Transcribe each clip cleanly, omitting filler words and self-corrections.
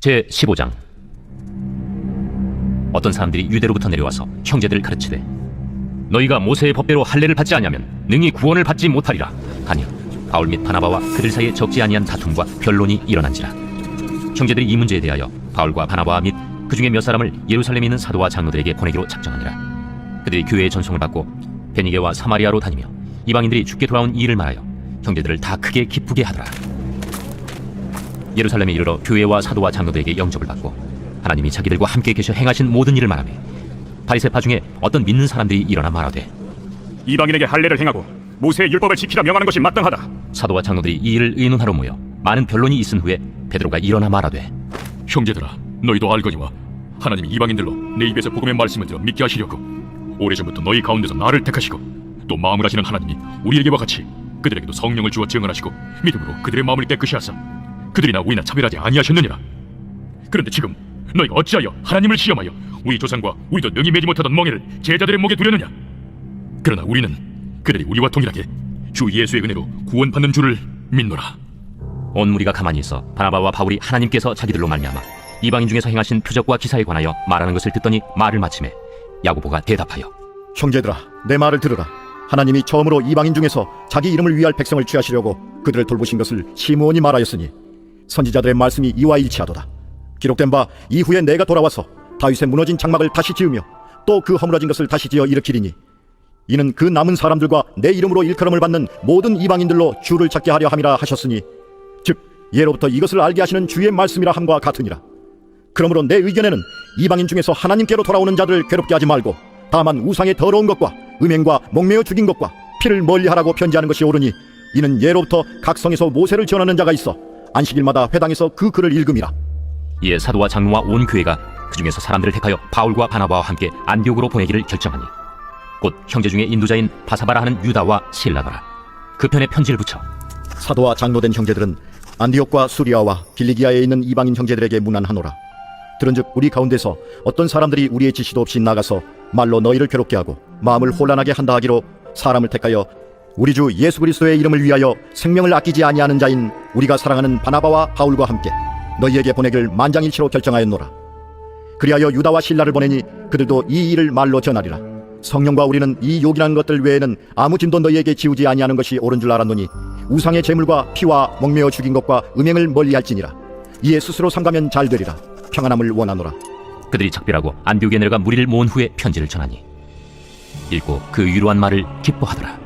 제15장. 어떤 사람들이 유대로부터 내려와서 형제들을 가르치되, 너희가 모세의 법대로 할례를 받지 아니하면 능히 구원을 받지 못하리라 하니, 바울 및 바나바와 그들 사이에 적지 아니한 다툼과 변론이 일어난지라. 형제들이 이 문제에 대하여 바울과 바나바 및 그 중에 몇 사람을 예루살렘에 있는 사도와 장로들에게 보내기로 작정하니라. 그들이 교회의 전송을 받고 베니게와 사마리아로 다니며 이방인들이 죽게 돌아온 이 일을 말하여 형제들을 다 크게 기쁘게 하더라. 예루살렘에 이르러 교회와 사도와 장로들에게 영접을 받고 하나님이 자기들과 함께 계셔 행하신 모든 일을 말하며, 바리새파 중에 어떤 믿는 사람들이 일어나 말하되, 이방인에게 할례를 행하고 모세의 율법을 지키라 명하는 것이 마땅하다. 사도와 장로들이 이 일을 의논하러 모여 많은 변론이 있은 후에 베드로가 일어나 말하되, 형제들아, 너희도 알거니와 하나님이 이방인들로 내 입에서 복음의 말씀을 들어 믿게 하시려고 오래전부터 너희 가운데서 나를 택하시고 또 마음을 하시는 하나님이 우리에게와 같이 그들에게도 성령을 주어 증언하시고 믿음으로 그들의 마음을 깨끗이 하사 그들이나 우리나 차별하지 아니하셨느니라. 그런데 지금 너희가 어찌하여 하나님을 시험하여 우리 조상과 우리도 능히 매지 못하던 멍에를 제자들의 목에 두려느냐? 그러나 우리는 그들이 우리와 동일하게 주 예수의 은혜로 구원받는 줄을 믿노라. 온 무리가 가만히 있어 바나바와 바울이 하나님께서 자기들로 말미암아 이방인 중에서 행하신 표적과 기사에 관하여 말하는 것을 듣더니 말을 마치매 야고보가 대답하여, 형제들아, 내 말을 들으라. 하나님이 처음으로 이방인 중에서 자기 이름을 위할 백성을 취하시려고 그들을 돌보신 것을 시므온이 말하였으니 선지자들의 말씀이 이와 일치하도다. 기록된 바 이후에 내가 돌아와서 다윗의 무너진 장막을 다시 지으며 또 그 허물어진 것을 다시 지어 일으키리니, 이는 그 남은 사람들과 내 이름으로 일컬음을 받는 모든 이방인들로 주를 찾게 하려 함이라 하셨으니, 즉 예로부터 이것을 알게 하시는 주의 말씀이라 함과 같으니라. 그러므로 내 의견에는 이방인 중에서 하나님께로 돌아오는 자들을 괴롭게 하지 말고 다만 우상의 더러운 것과 음행과 목매어 죽인 것과 피를 멀리하라고 편지하는 것이 옳으니, 이는 예로부터 각 성에서 모세를 전하는 자가 있어 안식일마다 회당에서 그 글을 읽음이라. 이에 사도와 장로와 온 교회가 그 중에서 사람들을 택하여 바울과 바나바와 함께 안디옥으로 보내기를 결정하니, 곧 형제 중에 인도자인 바사바라 하는 유다와 실라더라. 그 편에 편지를 붙여 사도와 장로된 형제들은 안디옥과 수리아와 빌리기아에 있는 이방인 형제들에게 문안하노라. 들은즉 우리 가운데서 어떤 사람들이 우리의 지시도 없이 나가서 말로 너희를 괴롭게 하고 마음을 혼란하게 한다 하기로 사람을 택하여 우리 주 예수 그리스도의 이름을 위하여 생명을 아끼지 아니하는 자인 우리가 사랑하는 바나바와 바울과 함께 너희에게 보내기를 만장일치로 결정하였노라. 그리하여 유다와 실라를 보내니 그들도 이 일을 말로 전하리라. 성령과 우리는 이 요긴한 것들 외에는 아무 짐도 너희에게 지우지 아니하는 것이 옳은 줄 알았노니, 우상의 제물과 피와 목매어 죽인 것과 음행을 멀리할지니라. 이에 스스로 삼가면 잘 되리라. 평안함을 원하노라. 그들이 작별하고 안디옥에 내려가 무리를 모은 후에 편지를 전하니, 읽고 그 위로한 말을 기뻐하더라.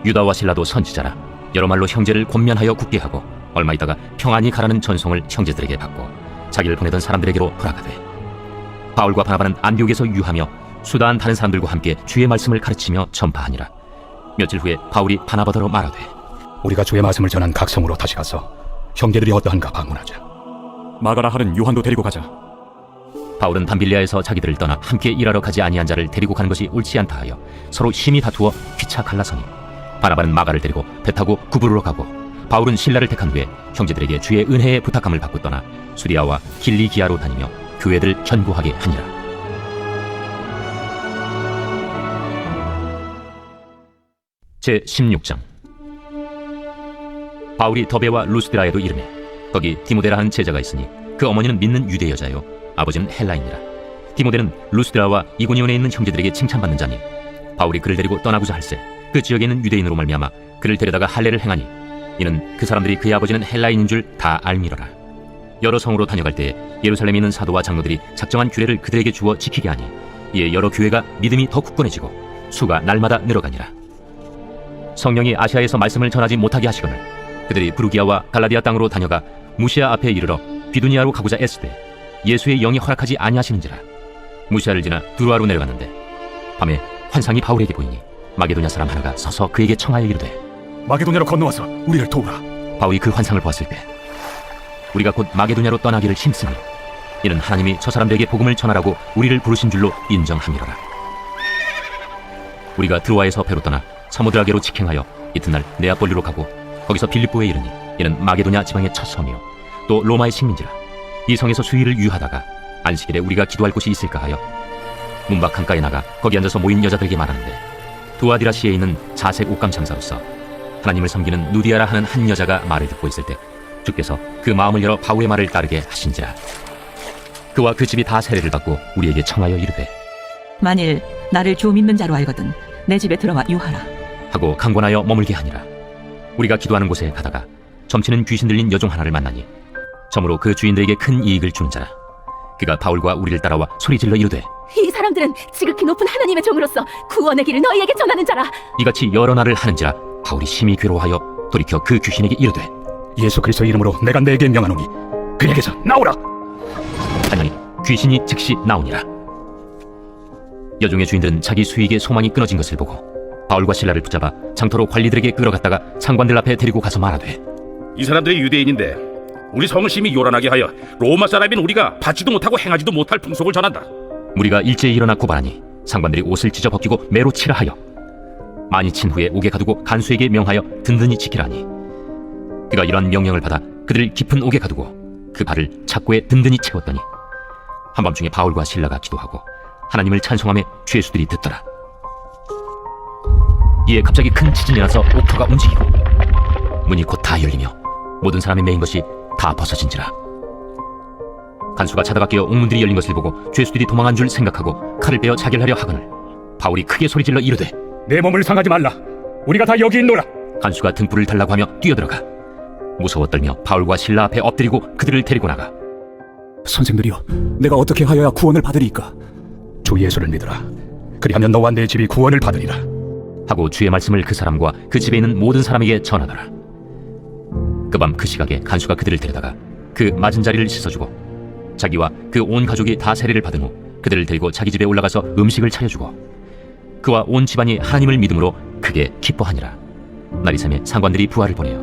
유다와 실라도 선지자라 여러 말로 형제를 권면하여 굳게 하고 얼마 있다가 평안히 가라는 전송을 형제들에게 받고 자기를 보내던 사람들에게로 돌아가되, 바울과 바나바는 안디옥에서 유하며 수다한 다른 사람들과 함께 주의 말씀을 가르치며 전파하니라. 며칠 후에 바울이 바나바더러 말하되, 우리가 주의 말씀을 전한 각 성으로 다시 가서 형제들이 어떠한가 방문하자. 마가라 하는 요한도 데리고 가자. 바울은 밤빌리아에서 자기들을 떠나 함께 일하러 가지 아니한 자를 데리고 가는 것이 옳지 않다 하여 서로 심히 다투어 피차 갈라서니, 바나바는 마가를 데리고 배 타고 구브로로 가고 바울은 실라를 택한 후에 형제들에게 주의 은혜의 부탁함을 받고 떠나 수리아와 길리기아로 다니며 교회들 전구하게 하니라. 제16장. 바울이 더베와 루스드라에도 이르매 거기 디모데라 하는 제자가 있으니 그 어머니는 믿는 유대 여자요 아버지는 헬라인이라. 디모데는 루스드라와 이고니온에 있는 형제들에게 칭찬받는 자니, 바울이 그를 데리고 떠나고자 할세 그 지역에 있는 유대인으로 말미암아 그를 데려다가 할례를 행하니, 이는 그 사람들이 그의 아버지는 헬라인인 줄 다 알미러라. 여러 성으로 다녀갈 때에 예루살렘에 있는 사도와 장로들이 작정한 규례를 그들에게 주어 지키게 하니, 이에 여러 교회가 믿음이 더 굳건해지고 수가 날마다 늘어가니라. 성령이 아시아에서 말씀을 전하지 못하게 하시거늘 그들이 부르기아와 갈라디아 땅으로 다녀가 무시아 앞에 이르러 비두니아로 가고자 애쓰되 예수의 영이 허락하지 아니하시는지라. 무시아를 지나 두루아로 내려갔는데 밤에 환상이 바울에게 보이니 마게도냐 사람 하나가 서서 그에게 청하여 이르되, 마게도냐로 건너와서 우리를 도우라. 바울이 그 환상을 보았을 때 우리가 곧 마게도냐로 떠나기를 힘쓰니, 이는 하나님이 저 사람들에게 복음을 전하라고 우리를 부르신 줄로 인정함이로라. 우리가 드로아에서 배로 떠나 사모드라게로 직행하여 이튿날 네아폴리로 가고 거기서 빌립보에 이르니, 이는 마게도냐 지방의 첫 성이요 또 로마의 식민지라. 이 성에서 수일을 유하다가 안식일에 우리가 기도할 곳이 있을까 하여 문밖 강가에 나가 거기 앉아서 모인 여자들에게 말하는데, 두아디라시에 있는 자색 옷감 장사로서 하나님을 섬기는 누디아라 하는 한 여자가 말을 듣고 있을 때 주께서 그 마음을 열어 바울의 말을 따르게 하신지라. 그와 그 집이 다 세례를 받고 우리에게 청하여 이르되 만일 나를 주 믿는 자로 알거든 내 집에 들어와 유하라. 하고 강권하여 머물게 하니라. 우리가 기도하는 곳에 가다가 점치는 귀신 들린 여종 하나를 만나니 점으로 그 주인들에게 큰 이익을 주는 자라. 그가 바울과 우리를 따라와 소리질러 이르되 이 사람들은 지극히 높은 하나님의 종으로서 구원의 길을 너희에게 전하는 자라. 이같이 여러 날을 하는지라. 바울이 심히 괴로워하여 돌이켜 그 귀신에게 이르되 예수 그리스도 이름으로 내가 내게 명하노니 그에게서 나오라. 하니 귀신이 즉시 나오니라. 여종의 주인들은 자기 수익의 소망이 끊어진 것을 보고 바울과 실라를 붙잡아 장터로 관리들에게 끌어갔다가 상관들 앞에 데리고 가서 말하되 이 사람들이 유대인인데 우리 성을 심히 요란하게 하여 로마 사람인 우리가 받지도 못하고 행하지도 못할 풍속을 전한다. 무리가 일제히 일어나 고발하니 상관들이 옷을 찢어 벗기고 매로 치라 하여 많이 친 후에 옥에 가두고 간수에게 명하여 든든히 지키라니. 그가 이러한 명령을 받아 그들을 깊은 옥에 가두고 그 발을 착고에 든든히 채웠더니 한밤중에 바울과 실라가 기도하고 하나님을 찬송하며 죄수들이 듣더라. 이에 갑자기 큰 지진이 나서 옥터가 움직이고 문이 곧 다 열리며 모든 사람이 메인 것이 다 벗어진지라. 간수가 자다가 깨어 옥문들이 열린 것을 보고 죄수들이 도망한 줄 생각하고 칼을 빼어 자결하려 하거늘 바울이 크게 소리질러 이르되 내 몸을 상하지 말라. 우리가 다 여기 있노라. 간수가 등불을 달라고 하며 뛰어들어가 무서워 떨며 바울과 실라 앞에 엎드리고 그들을 데리고 나가 선생들이여, 내가 어떻게 하여야 구원을 받으리까? 주 예수를 믿으라. 그리하면 너와 내 집이 구원을 받으리라. 하고 주의 말씀을 그 사람과 그 집에 있는 모든 사람에게 전하더라. 그 밤 그 시각에 간수가 그들을 데려다가 그 맞은 자리를 씻어주고 자기와 그 온 가족이 다 세례를 받은 후 그들을 데리고 자기 집에 올라가서 음식을 차려주고 그와 온 집안이 하나님을 믿음으로 크게 기뻐하니라. 날이 새매 상관들이 부하를 보내어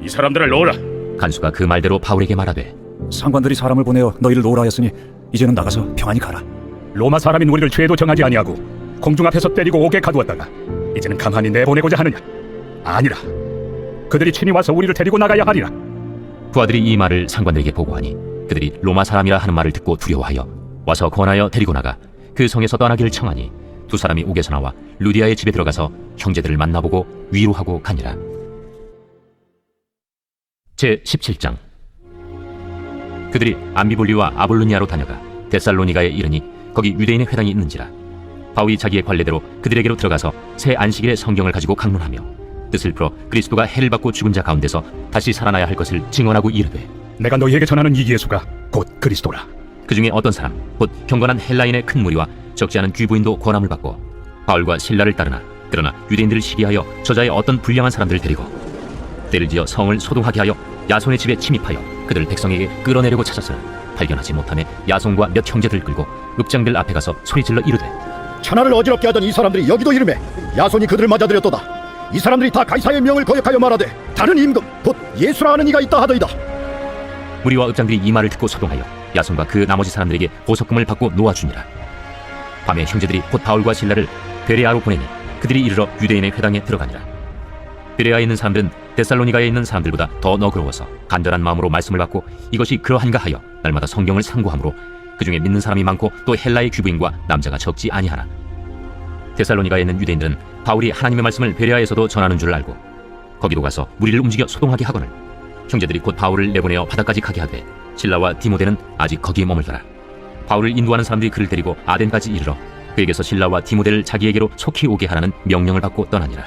이 사람들을 넣어라. 간수가 그 말대로 바울에게 말하되 상관들이 사람을 보내어 너희를 놓으라 하였으니 이제는 나가서 평안히 가라. 로마 사람인 우리를 죄도 정하지 아니하고 공중 앞에서 때리고 옥에 가두었다가 이제는 가만히 내보내고자 하느냐? 아니라 그들이 친히 와서 우리를 데리고 나가야 하리라. 부하들이 이 말을 상관들에게 보고하니 그들이 로마 사람이라 하는 말을 듣고 두려워하여 와서 권하여 데리고 나가 그 성에서 떠나기를 청하니 두 사람이 옥에서 나와 루디아의 집에 들어가서 형제들을 만나보고 위로하고 가니라. 제17장. 그들이 암비볼리와 아볼로니아로 다녀가 데살로니가에 이르니 거기 유대인의 회당이 있는지라. 바울이 자기의 관례대로 그들에게로 들어가서 새 안식일에 성경을 가지고 강론하며 뜻을 풀어 그리스도가 해를 받고 죽은 자 가운데서 다시 살아나야 할 것을 증언하고 이르되 내가 너희에게 전하는 이 예수가 곧 그리스도라. 그 중에 어떤 사람 곧 경건한 헬라인의 큰 무리와 적지 않은 귀부인도 권함을 받고 바울과 실라를 따르나 그러나 유대인들을 시기하여 저자의 어떤 불량한 사람들을 데리고 때를 지어 성을 소동하게 하여 야손의 집에 침입하여 그들을 백성에게 끌어내려고 찾았으나 발견하지 못하며 야손과 몇 형제들을 끌고 읍장들 앞에 가서 소리질러 이르되 천하를 어지럽게 하던 이 사람들이 여기도 이르매 야손이 그들을 맞아들였도다. 이 사람들이 다 가이사의 명을 거역하여 말하되 다른 임금 곧 예수라 하는 이가 있다 하더이다. 무리와 읍장들이 이 말을 듣고 소동하여 야손과 그 나머지 사람들에게 보석금을 받고 놓아주니라. 밤에 형제들이 곧 바울과 실라를 베레아로 보내니 그들이 이르러 유대인의 회당에 들어가니라. 베레아에 있는 사람들은 데살로니가에 있는 사람들보다 더 너그러워서 간절한 마음으로 말씀을 받고 이것이 그러한가 하여 날마다 성경을 상고하므로 그 중에 믿는 사람이 많고 또 헬라의 귀부인과 남자가 적지 아니하나. 데살로니가에 있는 유대인들은 바울이 하나님의 말씀을 베레아에서도 전하는 줄 알고 거기도 가서 무리를 움직여 소동하게 하거늘 형제들이 곧 바울을 내보내어 바다까지 가게 하되 실라와 디모데는 아직 거기에 머물더라. 바울을 인도하는 사람들이 그를 데리고 아덴까지 이르러 그에게서 실라와 디모데를 자기에게로 속히 오게 하라는 명령을 받고 떠나니라.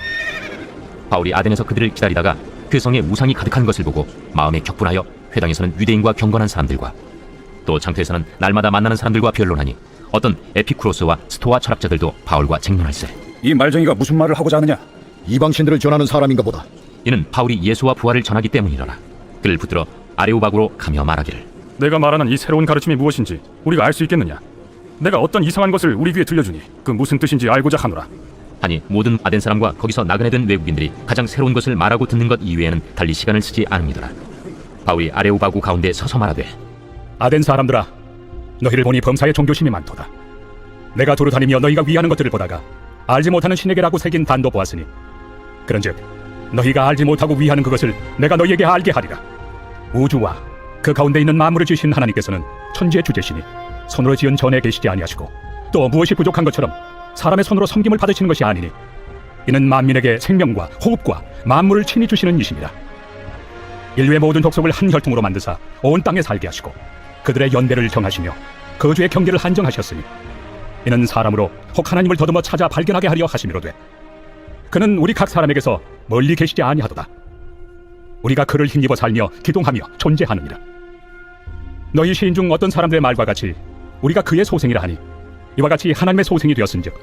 바울이 아덴에서 그들을 기다리다가 그 성에 우상이 가득한 것을 보고 마음에 격분하여 회당에서는 유대인과 경건한 사람들과 또 장터에서는 날마다 만나는 사람들과 변론하니 어떤 에피쿠로스와 스토아 철학자들도 바울과 쟁론할세. 이 말쟁이가 무슨 말을 하고자 하느냐? 이방신들을 전하는 사람인가 보다. 이는 바울이 예수와 부활을 전하기 때문이라라. 그를 붙들어 아레오바구로 가며 말하기를 내가 말하는 이 새로운 가르침이 무엇인지 우리가 알 수 있겠느냐? 내가 어떤 이상한 것을 우리 귀에 들려주니 그 무슨 뜻인지 알고자 하노라. 하니 모든 아덴 사람과 거기서 나그네 된 외국인들이 가장 새로운 것을 말하고 듣는 것 이외에는 달리 시간을 쓰지 않음이더라. 바울이 아레오바구 가운데 서서 말하되 아덴 사람들아, 너희를 보니 범사에 종교심이 많도다. 내가 두루 다니며 너희가 위하는 것들을 보다가 알지 못하는 신에게라고 새긴 단도 보았으니 그런즉 너희가 알지 못하고 위하는 그것을 내가 너희에게 알게 하리라. 우주와 그 가운데 있는 만물을 지으신 하나님께서는 천지의 주제시니 손으로 지은 전에 계시지 아니하시고 또 무엇이 부족한 것처럼 사람의 손으로 섬김을 받으시는 것이 아니니 이는 만민에게 생명과 호흡과 만물을 친히 주시는 이십니다. 인류의 모든 족속을 한 혈통으로 만드사 온 땅에 살게 하시고 그들의 연대를 정하시며 거주의 경계를 한정하셨으니 이는 사람으로 혹 하나님을 더듬어 찾아 발견하게 하려 하심이로되 그는 우리 각 사람에게서 멀리 계시지 아니하도다. 우리가 그를 힘입어 살며 기동하며 존재하느니라. 너희 시인 중 어떤 사람들의 말과 같이 우리가 그의 소생이라 하니 이와 같이 하나님의 소생이 되었은즉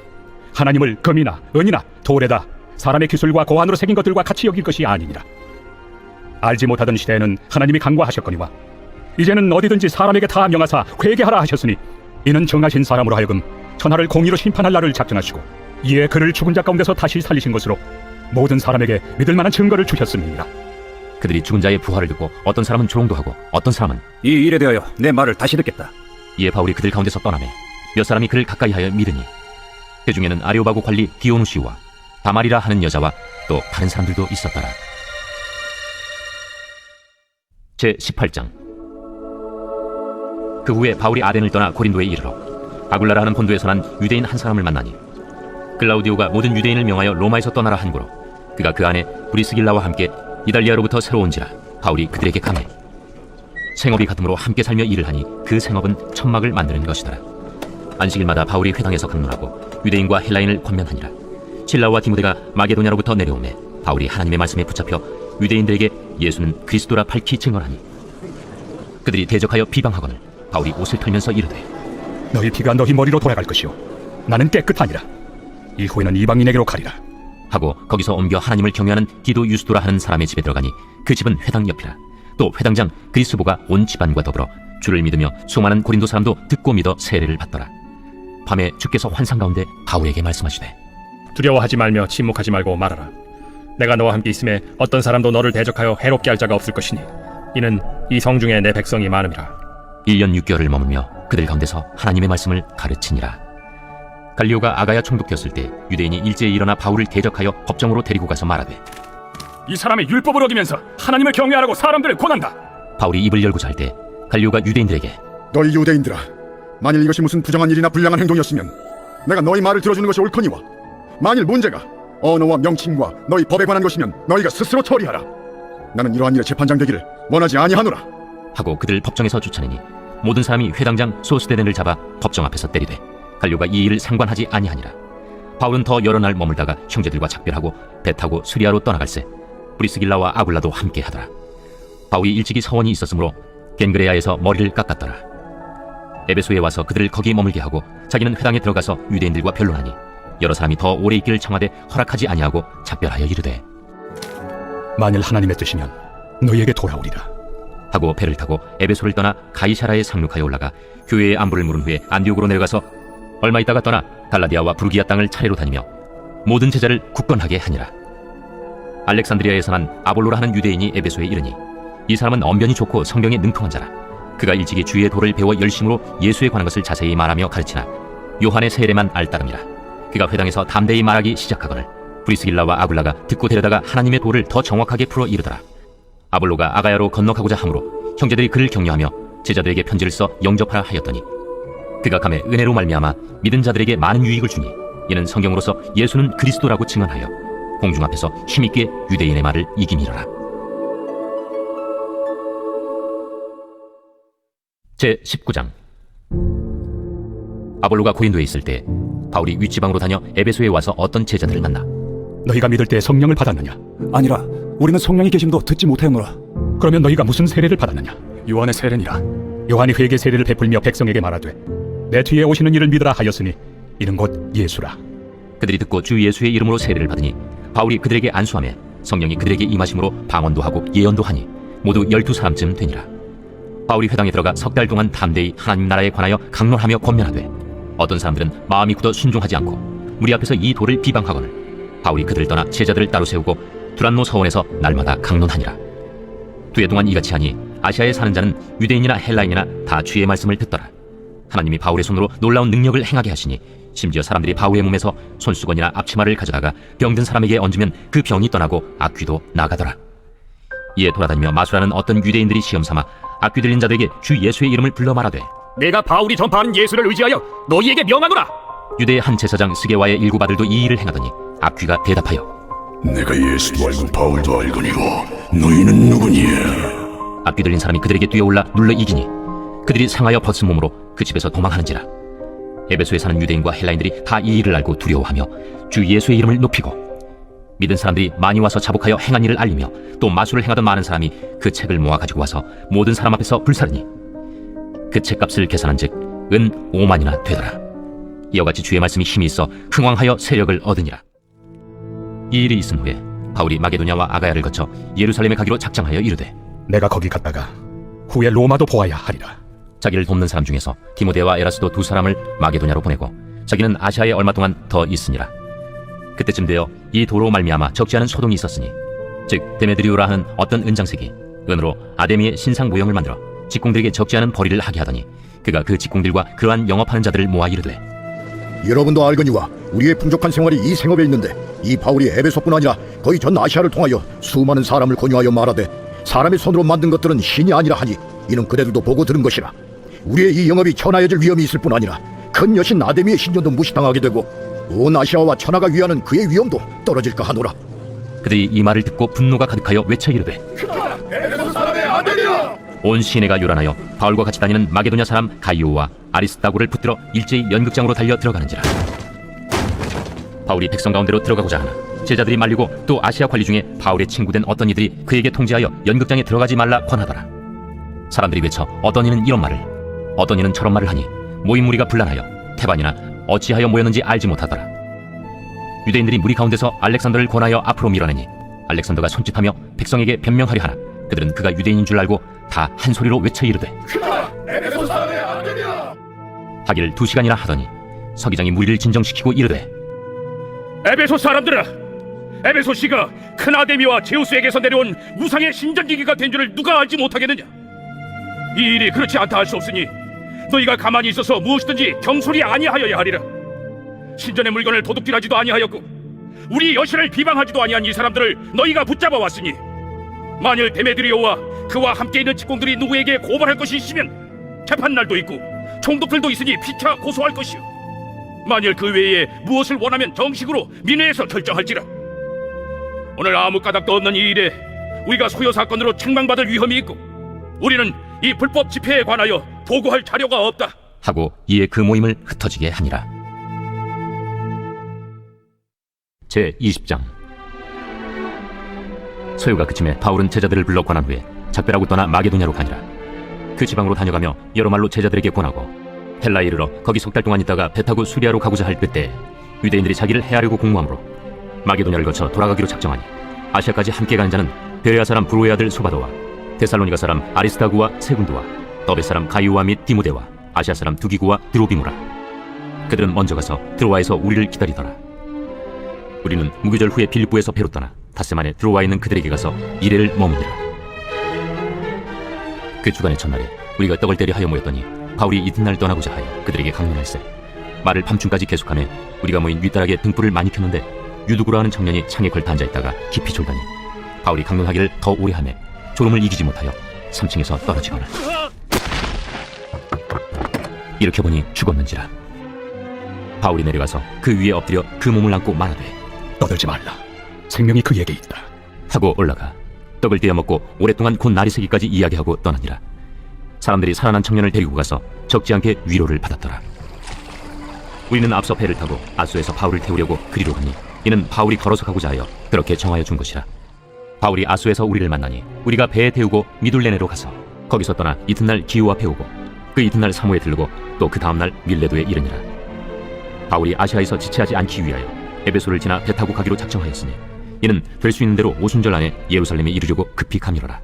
하나님을 금이나 은이나 돌에다 사람의 기술과 고안으로 새긴 것들과 같이 여길 것이 아니니라. 알지 못하던 시대에는 하나님이 간과하셨거니와 이제는 어디든지 사람에게 다 명하사 회개하라 하셨으니 이는 정하신 사람으로 하여금 천하를 공의로 심판할 날을 작정하시고 이에 그를 죽은 자 가운데서 다시 살리신 것으로 모든 사람에게 믿을 만한 증거를 주셨음이니라. 그들이 죽은 자의 부활을 듣고 어떤 사람은 조롱도 하고 어떤 사람은 이 일에 대하여 내 말을 다시 듣겠다. 이에 바울이 그들 가운데서 떠나매 몇 사람이 그를 가까이하여 믿으니 그 중에는 아레오바고 관리 디오누시와 다말이라 하는 여자와 또 다른 사람들도 있었더라. 제18장. 그 후에 바울이 아덴을 떠나 고린도에 이르러 아굴라라 하는 본도에서 난 유대인 한 사람을 만나니 글라우디오가 모든 유대인을 명하여 로마에서 떠나라 한 고로 그가 그 안에 브리스길라와 함께 이달리아로부터 새로 온지라 바울이 그들에게 감해 생업이 같으므로 함께 살며 일을 하니 그 생업은 천막을 만드는 것이더라. 안식일마다 바울이 회당에서 강론하고 유대인과 헬라인을 권면하니라. 실라와 디모데가 마게도냐로부터 내려오매 바울이 하나님의 말씀에 붙잡혀 유대인들에게 예수는 그리스도라 밝히 증언하니 그들이 대적하여 비방하거늘 바울이 옷을 털면서 이르되 너희 피가 너희 머리로 돌아갈 것이요 나는 깨끗하니라. 이후에는 이방인에게로 가리라 하고 거기서 옮겨 하나님을 경외하는 디도 유스도라 하는 사람의 집에 들어가니 그 집은 회당 옆이라. 또 회당장 그리스보가 온 집안과 더불어 주를 믿으며 수많은 고린도 사람도 듣고 믿어 세례를 받더라. 밤에 주께서 환상 가운데 바울에게 말씀하시되 두려워하지 말며 침묵하지 말고 말하라. 내가 너와 함께 있음에 어떤 사람도 너를 대적하여 해롭게 할 자가 없을 것이니 이는 이 성중에 내 백성이 많음이라. 1년 6개월을 머물며 그들 가운데서 하나님의 말씀을 가르치니라. 갈리오가 아가야 총독되었을 때 유대인이 일제히 일어나 바울을 대적하여 법정으로 데리고 가서 말하되 이 사람의 율법을 어기면서 하나님을 경외하라고 사람들을 권한다. 바울이 입을 열고자 할 때 갈리오가 유대인들에게 너희 유대인들아, 만일 이것이 무슨 부정한 일이나 불량한 행동이었으면 내가 너희 말을 들어주는 것이 옳거니와 만일 문제가 언어와 명칭과 너희 법에 관한 것이면 너희가 스스로 처리하라. 나는 이러한 일에 재판장 되기를 원하지 아니하노라. 하고 그들 법정에서 쫓아내니 모든 사람이 회당장 소스데넨을 잡아 법정 앞에서 때리되 갈리오가 이 일을 상관하지 아니하니라. 바울은 더 여러 날 머물다가 형제들과 작별하고 배 타고 수리아로 떠나갈새 브리스길라와 아굴라도 함께 하더라. 바울이 일찍이 서원이 있었으므로 겐그레아에서 머리를 깎았더라. 에베소에 와서 그들을 거기 머물게 하고 자기는 회당에 들어가서 유대인들과 변론하니 여러 사람이 더 오래 있기를 청하되 허락하지 아니하고 작별하여 이르되 만일 하나님의 뜻이면 너희에게 돌아오리라 하고 배를 타고 에베소를 떠나 가이사라에 상륙하여 올라가 교회의 안부를 물은 후에 안디옥으로 내려가서 얼마 있다가 떠나 갈라디아와 부르기아 땅을 차례로 다니며 모든 제자를 굳건하게 하니라. 알렉산드리아에서 난 아볼로라 하는 유대인이 에베소에 이르니 이 사람은 언변이 좋고 성경에 능통한 자라. 그가 일찍이 주의 도를 배워 열심으로 예수에 관한 것을 자세히 말하며 가르치나 요한의 세례만 알따름이라. 그가 회당에서 담대히 말하기 시작하거늘 브리스길라와 아굴라가 듣고 데려다가 하나님의 도를 더 정확하게 풀어 이르더라. 아볼로가 아가야로 건너가고자 하므로 형제들이 그를 격려하며 제자들에게 편지를 써 영접하라 하였더니 그가 감에 은혜로 말미암아 믿은 자들에게 많은 유익을 주니 이는 성경으로서 예수는 그리스도라고 증언하여 공중 앞에서 힘있게 유대인의 말을 이기미러라. 제19장. 아볼로가 고린도에 있을 때 바울이 윗지방으로 다녀 에베소에 와서 어떤 제자들을 만나 너희가 믿을 때 성령을 받았느냐? 아니라 우리는 성령이 계심도 듣지 못하였노라. 그러면 너희가 무슨 세례를 받았느냐? 요한의 세례니라. 요한이 회개 세례를 베풀며 백성에게 말하되 내 뒤에 오시는 이를 믿으라 하였으니 이는 곧 예수라. 그들이 듣고 주 예수의 이름으로 세례를 받으니 바울이 그들에게 안수하며 성령이 그들에게 임하심으로 방언도 하고 예언도 하니 모두 12사람쯤 되니라. 바울이 회당에 들어가 석 달 동안 담대히 하나님 나라에 관하여 강론하며 권면하되 어떤 사람들은 마음이 굳어 순종하지 않고 무리 앞에서 이 도를 비방하거늘 바울이 그들을 떠나 제자들을 따로 세우고 두란노 서원에서 날마다 강론하니라. 2해 동안 이같이 하니 아시아에 사는 자는 유대인이나 헬라인이나 다 주의 말씀을 듣더라. 하나님이 바울의 손으로 놀라운 능력을 행하게 하시니 심지어 사람들이 바울의 몸에서 손수건이나 앞치마를 가져다가 병든 사람에게 얹으면 그 병이 떠나고 악귀도 나가더라. 이에 돌아다니며 마술하는 어떤 유대인들이 시험삼아 악귀 들린 자들에게 주 예수의 이름을 불러 말하되 내가 바울이 전파하는 예수를 의지하여 너희에게 명하노라. 유대의 한 제사장 스게와의 7 아들도 이 일을 행하더니 악귀가 대답하여 내가 예수도 알고 바울도 알거니와 너희는 누구냐? 앞뒤 들린 사람이 그들에게 뛰어올라 눌러 이기니 그들이 상하여 벗은 몸으로 그 집에서 도망하는지라. 에베소에 사는 유대인과 헬라인들이 다 이 일을 알고 두려워하며 주 예수의 이름을 높이고 믿은 사람들이 많이 와서 자복하여 행한 일을 알리며 또 마술을 행하던 많은 사람이 그 책을 모아 가지고 와서 모든 사람 앞에서 불사르니 그 책값을 계산한즉 은 5만이나 되더라. 이와 같이 주의 말씀이 힘이 있어 흥왕하여 세력을 얻으니라. 이 일이 있은 후에 바울이 마게도냐와 아가야를 거쳐 예루살렘에 가기로 작정하여 이르되 내가 거기 갔다가 후에 로마도 보아야 하리라. 자기를 돕는 사람 중에서 디모데와 에라스도 두 사람을 마게도냐로 보내고 자기는 아시아에 얼마 동안 더 있으니라. 그때쯤 되어 이 도로 말미암아 적지 않은 소동이 있었으니 즉 데메드리오라 하는 어떤 은장색이 은으로 아데미의 신상 모형을 만들어 직공들에게 적지 않은 벌이를 하게 하더니 그가 그 직공들과 그러한 영업하는 자들을 모아 이르되 여러분도 알거니와 우리의 풍족한 생활이 이 생업에 있는데 이 바울이 에베소뿐 아니라 거의 전 아시아를 통하여 수많은 사람을 권유하여 말하되 사람의 손으로 만든 것들은 신이 아니라 하니 이는 그대들도 보고 들은 것이라. 우리의 이 영업이 천하여질 위험이 있을 뿐 아니라 큰 여신 아데미의 신전도 무시당하게 되고 온 아시아와 천하가 위하는 그의 위엄도 떨어질까 하노라. 그들이 이 말을 듣고 분노가 가득하여 외쳐 이르되 에베소 사람의 아들이여! 온 시내가 요란하여 바울과 같이 다니는 마게도냐 사람 가이오와 아리스다고를 붙들어 일제히 연극장으로 달려 들어가는지라. 바울이 백성 가운데로 들어가고자 하나 제자들이 말리고 또 아시아 관리 중에 바울의 친구된 어떤 이들이 그에게 통지하여 연극장에 들어가지 말라 권하더라. 사람들이 외쳐 어떤 이는 이런 말을 어떤 이는 저런 말을 하니 모인 무리가 분란하여 태반이나 어찌하여 모였는지 알지 못하더라. 유대인들이 무리 가운데서 알렉산더를 권하여 앞으로 밀어내니 알렉산더가 손짓하며 백성에게 변명하려 하나 그들은 그가 유대인인 줄 알고 다 한 소리로 외쳐 이르되 에베소 사람의 아들이여! 하기를 2시간이나 하더니 서기장이 무리를 진정시키고 이르되 에베소 사람들아, 에베소시가 큰 아데미와 제우스에게서 내려온 우상의 신전기기가 된 줄을 누가 알지 못하겠느냐? 이 일이 그렇지 않다 할 수 없으니 너희가 가만히 있어서 무엇이든지 경솔이 아니하여야 하리라. 신전의 물건을 도둑질하지도 아니하였고 우리 여신을 비방하지도 아니한 이 사람들을 너희가 붙잡아 왔으니 만일 데메드리오와 그와 함께 있는 직공들이 누구에게 고발할 것이 있으면 재판날도 있고 총독들도 있으니 피차 고소할 것이요 만일 그 외에 무엇을 원하면 정식으로 민회에서 결정할지라. 오늘 아무 까닭도 없는 이 일에 우리가 소요 사건으로 책망받을 위험이 있고 우리는 이 불법 집회에 관하여 보고할 자료가 없다 하고 이에 그 모임을 흩어지게 하니라. 제20장. 소요가 그침에 바울은 제자들을 불러 권한 후에 작별하고 떠나 마게도냐로 가니라. 그 지방으로 다녀가며 여러 말로 제자들에게 권하고 헬라에 이르러 거기 석 달 동안 있다가 배 타고 수리아로 가고자 할 그때 유대인들이 자기를 해하려고 공모하므로 마게도냐를 거쳐 돌아가기로 작정하니 아시아까지 함께 가는 자는 베레아 사람 브로의 아들 소바도와 데살로니가 사람 아리스타구와 세군도와 더베 사람 가이오와 및 디모데와 아시아 사람 두기고와 드로비무라. 그들은 먼저 가서 드로아에서 우리를 기다리더라. 우리는 무교절 후에 빌립보에서 배로 떠나 닷새 만에 드로아에 있는 그들에게 가서 이래를 머무니라. 그 주간의 첫날에 우리가 떡을 때려 하여 모였더니 바울이 이튿날 떠나고자 하여 그들에게 강론할세. 말을 밤중까지 계속하며 우리가 모인 윗다락에 등불을 많이 켰는데 유두구라 하는 청년이 창에 걸터 앉아있다가 깊이 졸더니 바울이 강론하기를 더 오래 하며 졸음을 이기지 못하여 3층에서 떨어지거나 일으켜보니 죽었는지라. 바울이 내려가서 그 위에 엎드려 그 몸을 안고 말하되 떠들지 말라. 생명이 그에게 있다. 하고 올라가 떡을 떼어 먹고 오랫동안 곧 날이 새기까지 이야기하고 떠나니라. 사람들이 살아난 청년을 데리고 가서 적지 않게 위로를 받았더라. 우리는 앞서 배를 타고 아소에서 바울을 태우려고 그리로 가니 이는 바울이 걸어서 가고자 하여 그렇게 정하여 준 것이라. 바울이 아소에서 우리를 만나니 우리가 배에 태우고 미둘레네로 가서 거기서 떠나 이튿날 기오 앞에 오고 그 이튿날 사모에 들르고 또 그 다음날 밀레도에 이르니라. 바울이 아시아에서 지체하지 않기 위하여 에베소를 지나 배 타고 가기로 작정하였으니 이는 될 수 있는 대로 오순절 안에 예루살렘에 이르려고 급히 가미러라.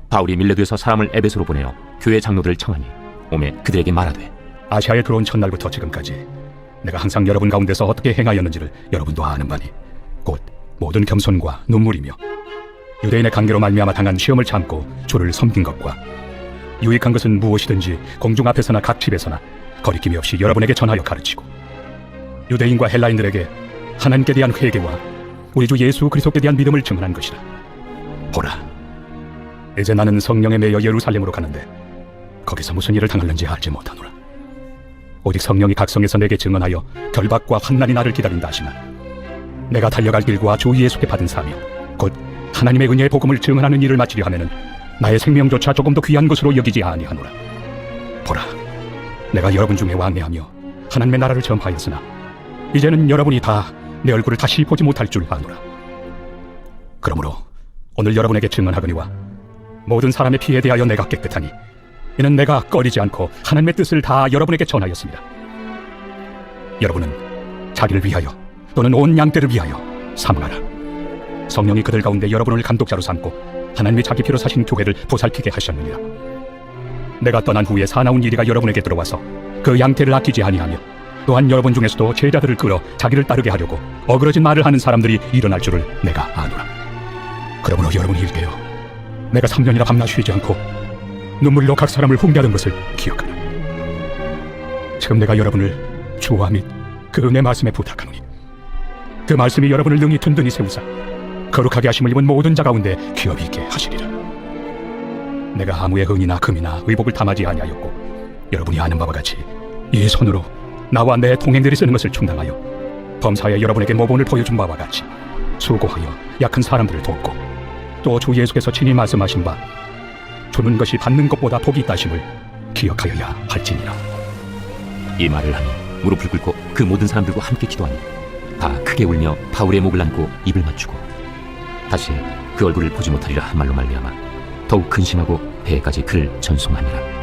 바울이 밀레도에서 사람을 에베소로 보내어 교회 장로들을 청하니 오매 그들에게 말하되 아시아에 들어온 첫날부터 지금까지 내가 항상 여러분 가운데서 어떻게 행하였는지를 여러분도 아는 바니 곧 모든 겸손과 눈물이며 유대인의 관계로 말미암아 당한 시험을 참고 주를 섬긴 것과 유익한 것은 무엇이든지 공중 앞에서나 각 집에서나 거리낌이 없이 여러분에게 전하여 가르치고 유대인과 헬라인들에게 하나님께 대한 회개와 우리 주 예수 그리스도께 대한 믿음을 증언한 것이라. 보라, 이제 나는 성령에 매여 예루살렘으로 가는데 거기서 무슨 일을 당할는지 알지 못하노라. 오직 성령이 각성에서 내게 증언하여 결박과 환난이 나를 기다린다 하시나 내가 달려갈 길과 주 예수께 받은 사명, 곧 하나님의 은혜의 복음을 증언하는 일을 마치려 하면은 나의 생명조차 조금 더 귀한 것으로 여기지 아니하노라. 보라, 내가 여러분 중에 왕래하며 하나님의 나라를 전파하였으나 이제는 여러분이 다 내 얼굴을 다시 보지 못할 줄 아노라. 그러므로 오늘 여러분에게 증언하거니와 모든 사람의 피에 대하여 내가 깨끗하니 이는 내가 꺼리지 않고 하나님의 뜻을 다 여러분에게 전하였습니다. 여러분은 자기를 위하여 또는 온 양떼를 위하여 삼가라. 성령이 그들 가운데 여러분을 감독자로 삼고 하나님이 자기 피로 사신 교회를 보살피게 하셨느니라. 내가 떠난 후에 사나운 이리가 여러분에게 들어와서 그 양떼를 아끼지 아니하며 또한 여러분 중에서도 제자들을 끌어 자기를 따르게 하려고 어그러진 말을 하는 사람들이 일어날 줄을 내가 아노라. 그러므로 여러분이 일깨어 내가 3년이나 밤낮 쉬지 않고 눈물로 각 사람을 훈계하던 것을 기억하라. 지금 내가 여러분을 주와 및 그 은혜 말씀에 부탁하노니 그 말씀이 여러분을 능히 든든히 세우사 거룩하게 하심을 입은 모든 자 가운데 기업이 있게 하시리라. 내가 아무의 은이나 금이나 의복을 탐하지 아니하였고 여러분이 아는 바와 같이 이 손으로 나와 내 동행들이 쓰는 것을 충당하여 범사에 여러분에게 모본을 보여준 바와 같이 수고하여 약한 사람들을 돕고 또 주 예수께서 친히 말씀하신 바 주는 것이 받는 것보다 복이 있다심을 기억하여야 할지니라. 이 말을 하며 무릎을 꿇고 그 모든 사람들과 함께 기도하니 다 크게 울며 바울의 목을 안고 입을 맞추고 다시 그 얼굴을 보지 못하리라 한 말로 말미암아 더욱 근심하고 배에까지 그를 전송하니라.